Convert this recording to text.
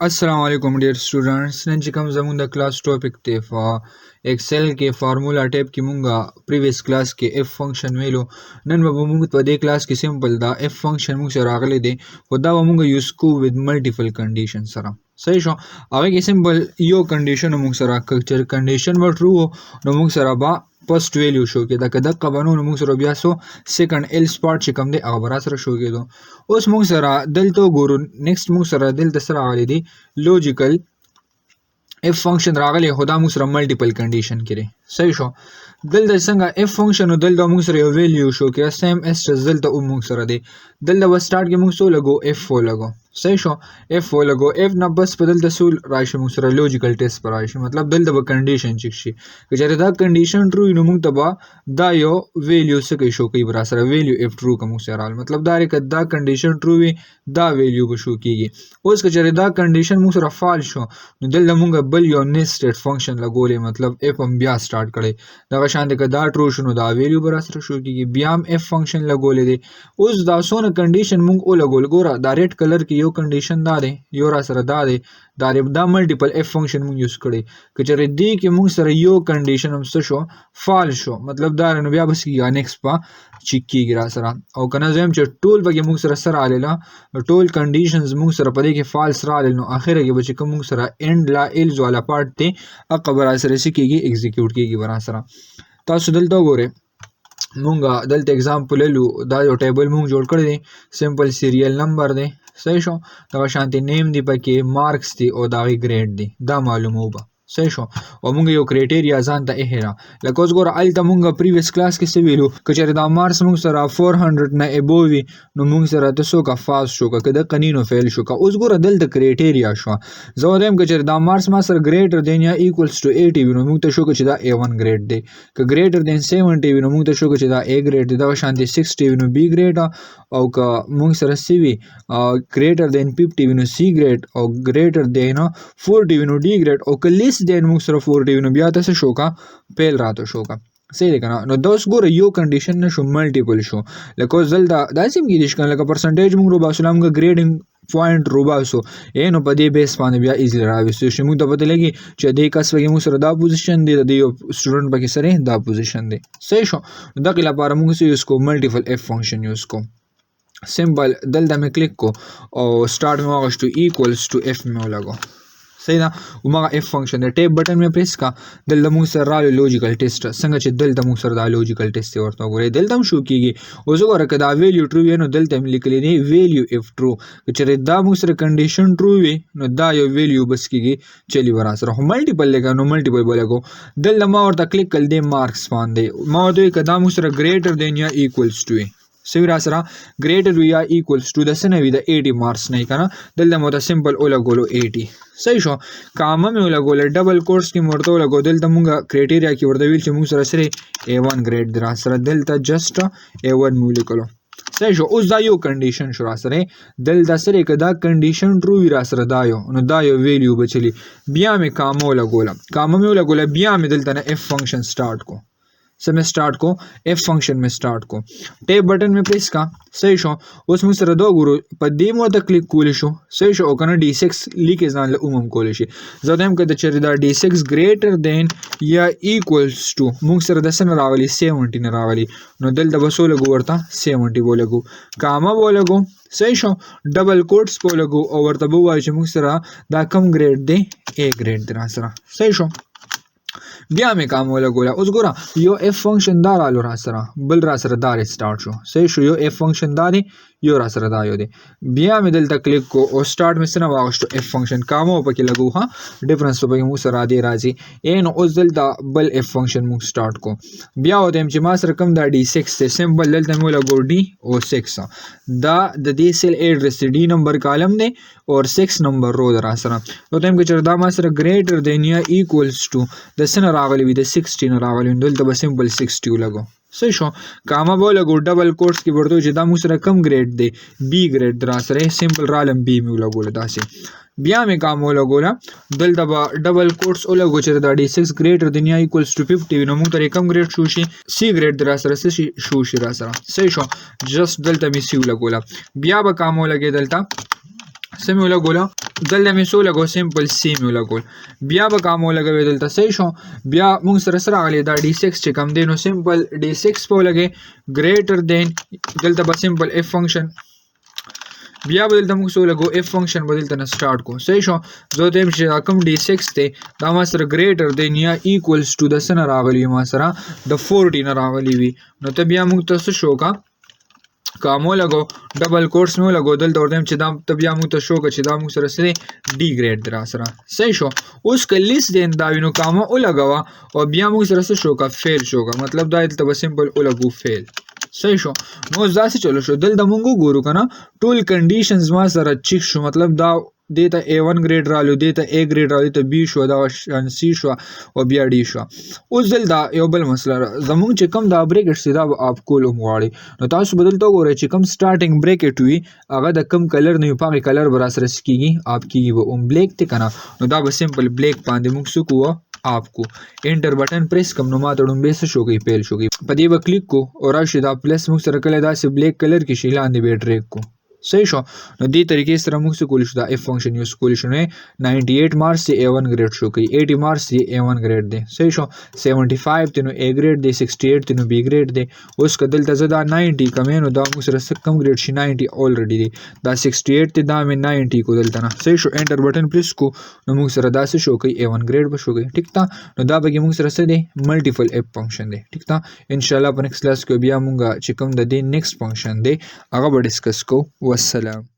अस्सलाम वालेकुम dear students. None چې کوم زموږ د کلاس ټاپک دی ایکسل کې فارمولا ټایپ کې مونږه پریویس کلاس کې اف فنکشن ویلو. نن به مونږ په دې کلاس کې سمپل دا اف فنکشن مونږ سره راغلی دی خو دا به مونږ یوز کوو وذ ملټیپل کنډیشن سره. صحیح شو. هغه کې سمپل یو کنډیشن مونږ سره چې کنډیشن به ټرو نو مونږ سره به فرست ویلیو شو کې دا کده قانون موږ سره بیا سو سیکنډ ایلس پارت چې کوم دی هغه برا سره شو کېدو. اوس موږ سره دلته ګورو نیکسٹ موږ سره دلته سره راغلی دی لوجیکل اف فنکشن راغلی خو دا موږ سره ملټیپل کنډیشن کړي. صحیح شو. دلته څنګه اف فنکشن دلته موږ سره یو ویلیو شو کې سیم اس دلته او موږ سره دی دلته و سٹارټ کې موږ سو لګو اف و لګو. صحیح شو. اف و لګو اف نه بس په دلته سول راشي موږ سره لوجیکل ټیسټ پر راشي مطلب دلته به کنډیشن چک شي که چېرې دا کنډیشن ټرو نو موږ ته به دا یو ویلیو څه کوي شو کوي برا سره ویلیو اف ټرو کوم سره مطلب دا ریکه دا کنډیشن ټرو وي دا ویلیو به شو کیږي. اوس که چېرې دا کنډیشن موږ سره فال شو نو دلته موږ بل یو نیسټډ فنکشن لګولې مطلب اف هم بیا سٹارټ کړي دغه شان دی که دا ټرو شو نو دا ویلیو برا سره شو کیږي بیا هم اف فنکشن لګولې دی. اوس دا سونه کنډیشن موږ او لګول ګوره دا ریډ کلر کې یو کنډیشن دا دی یو را سره دا دی دا ملټیپل اف فنکشن موږ یوز کړی که چېرې دې کې موږ سره یو کنډیشن هم څه شو فال شو مطلب دا نو بیا بس کېږي نیکسټ په چیک کېږي را سره او که نه زه یم چې ټول پکې موږ سره سره راغله ټول کنډیشنز موږ سره په دې کې فالس راغلل نو اخره کې به چې کوم موږ سره اینډ لا ایلز والا پارټ دی هغه به را سره څه کېږي ایگزیکیوټ کېږي به را سره. تاسو دلته وګورئ مونږ دلته اگزامپل لولو دا یو ټیبل مونږ جوړ کړی دی سمپل سیریل نمبر دی. صحیح شو. دغه شانتي نیم دی پکې مارکس دی او دا غي ګریډ دی دا معلومه وبه. صحیح شو. او مونږ یو کرایټیریا ځان ته اهرا لکه اوس ګوره الته مونږ پریویس کلاس کې څه ویلو که چېرې دا مارکس مونږ سره 400 نه ابو وي نو مونږ سره تاسو کا فاز شو که د قنینو فیل شو که اوس ګوره دلته کرایټیریا شو زه وایم که چېرې دا مارکس ما سره ګریټر دین یا ایکوالز ټو 80 وي نو مونږ ته شو چې دا A1 ګریډ دی که ګریټر دین 70 وي نو مونږ ته شو چې دا A ګریډ دی دغه شانتي 60 وي نو B ګریډ او که مونږ سره سی وي ګریټر دین 50 وي نو C ګریډ او ګریټر دین 40 وي نو D ګریډ او که لیس دین مونږ سره 40 نو بیا تاسو شو کا پیل راته شو کا. صحیح دی کنه. نو دا اوس ګوره یو کنډیشن نشو ملټیپل شو لکه اوس دلته داسې هم کېدای شي کنه لکه پرسنټیج موږ روباسو موږ ګریډینګ پوینټ روباسو نو په دې بیس باندې بیا ایزیلی راوستو شي موږ ته پته لګي چې دې کس پکې موږ سره دا پوزیشن دی د یو سټوډنټ پکې سره دا پوزیشن دی. صحیح شو. دغه لپاره موږ څه یوز کوو ملټیپل اف فنکشن یوز کوو. سمپل دلته مې کلیک کو او سٹارټ مې واغشتو ایکوالز ټو اف مې ولګو. صحیح ده. ومغه اف فنکشن دی ټیپ بټن مې پریس کا دلته موږ سره راغلی لوجیکل ټیسټ څنګه چې دلته موږ سره دا لوجیکل ټیسټ ورته وګورئ دلته هم شو کېږي. اوس وګوره که دا ویلیو ټرو وي نو دلته مې لیکلی دی ویلیو اف ټرو که چېرې دا موږ سره کنډیشن ټرو وي نو دا یو ویلیو بس کېږي چلی به را سره خو ملټیپل لګه نو ملټیپل به لګو. دلته ما ورته کلیک کړل دی مارکس باندې ما ورته وایي که دا موږ سره ګریټر دین یا ایکوالز ټو وي سوي را سره ګریټر وي یا ایکوالز ټو د څه نه وي د 80 مارکس نه که نه دلته مو ته سمپل ولګولو 80. صحیح شو. کامه مې ولګوله ډبل کوټس کې مې ورته ولګو دلته مونږ کرایټیریا کې ورته ویل چې مونږ سره سره A1 ګریډ دی را سره دلته جسټ A1 مې ولیکلو. صحیح شو. اوس دا یو کنډیشن شو را سره دلته سره که دا کنډیشن ټرو وي را سره دا یو نو دا یو ویلیو به چلی بیا مې کامه ولګوله بیا مې دلته نه اف فنکشن سٹارټ کو سمې سٹارټ کو اف فنکشن مې سٹارټ کو ټیپ بٹن مې پریس کا. صحیح شو. اوس موږ سره دا ګورو په دې مو ته کلیک کولی شو. صحیح شو. او کنه D6 لیکې ځان له عموم کولی شي زه وایم که د چېرې دا D6 ګریټر دین یا ایکوالز ټو موږ سره د څه نه راغلي 70 نه راغلي نو دلته به څو لګو ورته 70 به ولګو کامه به ولګو. صحیح شو. ډبل کوټس به ولګو او ورته به ووایو چې موږ سره دا کم ګریډ دی A ګریډ دی را سره. صحیح شو. بیا مې کام ولګوله. اوس ګوره یو اف فنکشن دا رالو را سره بل را سره دا سٹارټ شو. صحیح شو. یو اف فنکشن دا دی یو را سره دا یو دی بیا مې دلته کلیک کو او سٹارټ مې څه نه واغشتو اف فنکشن کامه پکې لګو ها ډیفرنس په موږ سره دی راځي نو اوس دلته بل اف فنکشن موږ سٹارټ کو بیا وایم چې ما سره کوم دا D6 دی سمپل دلته مې لګو D او 6 دا د دې سیل ایډرس دی D نمبر کالم دی او 6 نمبر رو را سره وایم چې دا ما سره ګریټر دین یا ایکوالز ټو د څه نه راغلی وي د 60 نه راغلی دلته به سمپل 60 ولګو. صحیح شو. کامه به ولګو ډبل کوټس کې ورته چې دا موږ سره کم ګریډ دی B ګریډ را سره سمپل رالم B مې ولګوله داسې بیا مې کام ولګوله دلته به ډبل کوټس ولګو چې دا D6 ګریټر دین یا ایکوالز ټو 50 نو موږ ته کم ګریډ شو شي C ګریډ را سره څه شو شي را سره. صحیح شو. جسټ دلته مې C ولګوله بیا به کام ولګي دلته څه مې ولګوله دلته مې څو لګول سمپل سی مې ولګول بیا به کوم ولګوي دلته صحیح شو بیا موږ سره سره راغلی دا डी6 چې کوم دی نو سمپل डी6 په ولګي ګریټر دین دلته به سمپل اف فنکشن بیا به دلته موږ څه ولګو اف فنکشن به دلته نه سټارټ کوو صحیح شو زه وایم چې کوم डी6 دی دا ما سره ګریټر دین یا ایکوالز ټو د څه نه راغلی ما سره د 40 نه راغلی وي نو ته بیا موږ ته څه شو کا کامو لګو ډبل کوټس مې لګو دلته ورته چې دا ته بیا موږ ته شو چې دا موږ سره سره ډي ګریډ در سره صحیح شو اوس کلیس دین دا وینو کامو ولګوا او بیا موږ سره څه شو کا فیل شو کا مطلب دا دلته سمپل ولګو فیل صحیح شو نو ځاسې چلو شو دلته موږ ګورو کنه ټول کنډیشنز ما سره چیک شو مطلب دا دیتا A1 ګریډ رالو دیتا A ګریډ رالو ته B شو دا C شو او بیا D شو اوس دلته یو بل مسله زموږ چې کم دا بریکټ سیدا اپ کولم غواړي نو تاسو بدلته وګورئ چې کم سٹارټینګ بریکټ وي هغه د کم کلر نه پاګه کلر برا سره سکیږي اپ کیږي و بلیک ته کنه نو دا به سمپل بلیک باندې موږ سکو आपको انټر بٹن پریس کوم نو ماته ډومبه څه شو گئی پیل شو گئی په دې به کلیک کو او راشي دا پلس موږ سره کله دا سه بلیک کلر کې شي لاندې به ډریګ کو صحیح شو نو دې طریقې سره موږ څه کول شو دا اف فنکشن یوز کول شو نه 98 مارکس سے A1 ګریډ شو کوي 80 مارکس سے A1 ګریډ دی صحیح شو 75 ته نو A ګریډ دی 68 ته نو B ګریډ دی اوس کدل ته زدا 90 کمې نو دا موږ سره کم ګریډ شي 90 الریډي دی دا 68 ته دا مې 90 کو دلته نه صحیح شو انټر بٹن پریس کو نو موږ سره دا څه شو کوي A1 ګریډ به شو کوي ټیک تا نو دا به موږ سره څه دی ملټیپل اف فنکشن دی ټیک تا ان شاء الله په نیکست کلاس کې بیا موږ چې کوم د دې نیکست فنکشن دی هغه به ډیسکس کو والسلام